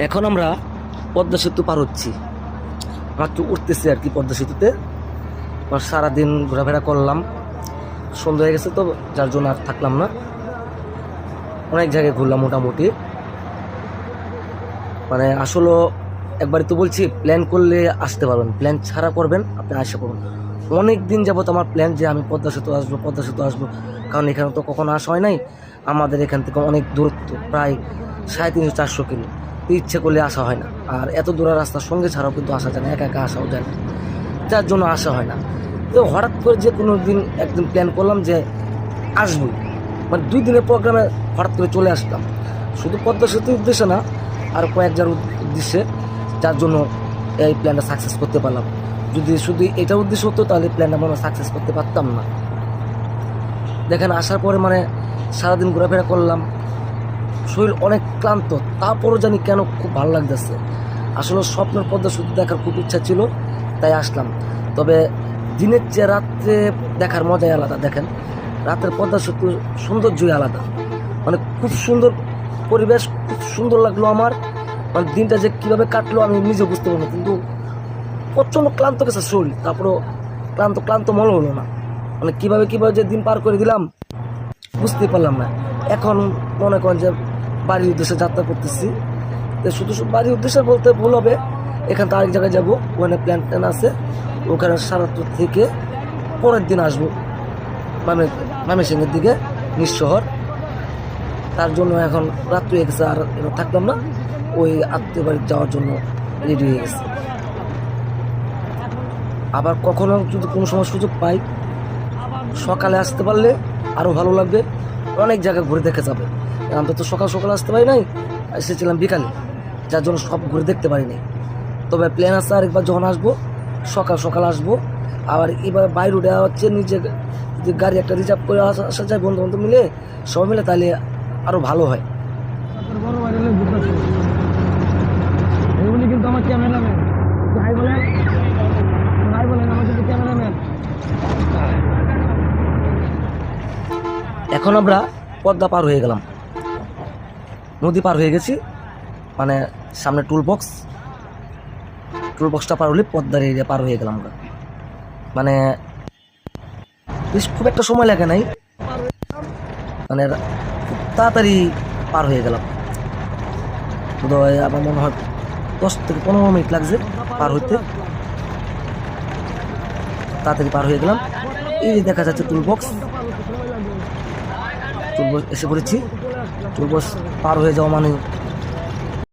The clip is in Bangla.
এখন আমরা পদ্মা সেতু পার হচ্ছি, মাত্র উঠতেছি আর কি পদ্মা সেতুতে। সারাদিন ঘোরাফেরা করলাম, সন্ধ্যা হয়ে গেছে তো যার জন্য আর থাকলাম না। অনেক জায়গায় ঘুরলাম মোটামুটি। মানে আসলে একবারই তো বলছি, প্ল্যান করলে আসতে পারবেন, প্ল্যান ছাড়া করবেন আপনি আসা করুন। অনেক দিন যাবত আমার প্ল্যান যে আমি পদ্মা সেতু আসবো, পদ্মা সেতু আসবো, কারণ এখানে তো কখনো আসা হয় নাই। আমাদের এখান থেকে অনেক দূরত্ব, প্রায় 350-400 কিলো। ইচ্ছে করলে আসা হয় না। আর এত দূরের রাস্তার সঙ্গে ছাড়াও কিন্তু আসা যায় না, একা একা আসাও যায় না, যার জন্য আসা হয় না। তো হঠাৎ করে যে কোনো দিন একদিন প্ল্যান করলাম যে আসবই, মানে 2 দিনের প্রোগ্রামে হঠাৎ করে চলে আসলাম। শুধু পদ্মা সেতুর উদ্দেশ্যে না, আর কয়েকজন উদ্দেশ্যে, যার জন্য এই প্ল্যানটা সাকসেস করতে পারলাম। যদি শুধু এটা উদ্দেশ্য হতো তাহলে প্ল্যানটা মনে সাকসেস করতে পারতাম না। দেখেন আসার পরে মানে সারাদিন ঘোরাফেরা করলাম, শরীর অনেক ক্লান্ত, তারপরও জানি কেন খুব ভালো লাগতেছে। আসলে স্বপ্নের পদ্মা সেতু দেখার খুব ইচ্ছা ছিল, তাই আসলাম। তবে দিনের চেয়ে রাত্রে দেখার মজাই আলাদা। দেখেন রাতের পদ্মা সেতুর সৌন্দর্যই আলাদা, মানে খুব সুন্দর পরিবেশ, খুব সুন্দর লাগলো আমার। মানে দিনটা যে কীভাবে কাটলো আমি নিজে বুঝতে পারবো, কিন্তু প্রচণ্ড ক্লান্ত গেছে শরীর, তারপরও ক্লান্ত ক্লান্ত মনে হলো না। মানে কীভাবে যে দিন পার করে দিলাম বুঝতে পারলাম না। এখন মনে করেন যে বাড়ির উদ্দেশ্যে যাত্রা করতেছি। তো শুধু বাড়ির উদ্দেশ্যে বলতে ভুল হবে, এখান থেকে আরেক জায়গায় যাবো, ওখানে প্ল্যান আছে। ওখানে সারাত্র থেকে পরের দিন আসবো ময়মনসিংহের দিকে, নিঃশহর। তার জন্য এখন রাত্রি হয়ে গেছে, আর থাকলাম না, ওই আত্মীয় বাড়ি যাওয়ার জন্য রেডি হয়ে গেছে। আবার কখনো যদি কোনো সময় সুযোগ পাই, সকালে আসতে পারলে আরও ভালো লাগবে, অনেক জায়গায় ঘুরে দেখে যাবে। আমরা তো সকাল সকাল আসতে পারি নাই, এসেছিলাম বিকালে, যার জন্য সব ঘুরে দেখতে পারি নাই। তবে প্ল্যান আছে আরেকবার যখন আসবো সকাল সকাল আসবো। আবার এবার বাইরে উঠে হচ্ছে নিজে যদি গাড়ি একটা রিজার্ভ করে আসা যায় বন্ধু বান্ধব মিলে, সবাই মিলে, তাহলে আরও ভালো হয়। কিন্তু আমার ক্যামেরাম্যান ভাই বলেন, ভাই বলেন আমার কিন্তু ক্যামেরাম্যান। এখন আমরা পদ্মা পার হয়ে গেলাম, নদী পার হয়ে গেছি। মানে সামনে টুল বক্সটা পার হলে পদ্মার এরিয়া পার হয়ে গেলাম আমরা। মানে খুব একটা সময় লাগে নাই, মানে খুব তাড়াতাড়ি পার হয়ে গেলাম। বোধহয় আমার মনে হয় 10 থেকে 15 মিনিট লাগছে পার হইতে, তাড়াতাড়ি পার হয়ে গেলাম। এই যে দেখা যাচ্ছে টুল বক্স এসে পড়েছি। টুল বক্স পার হয়ে যাওয়া মানে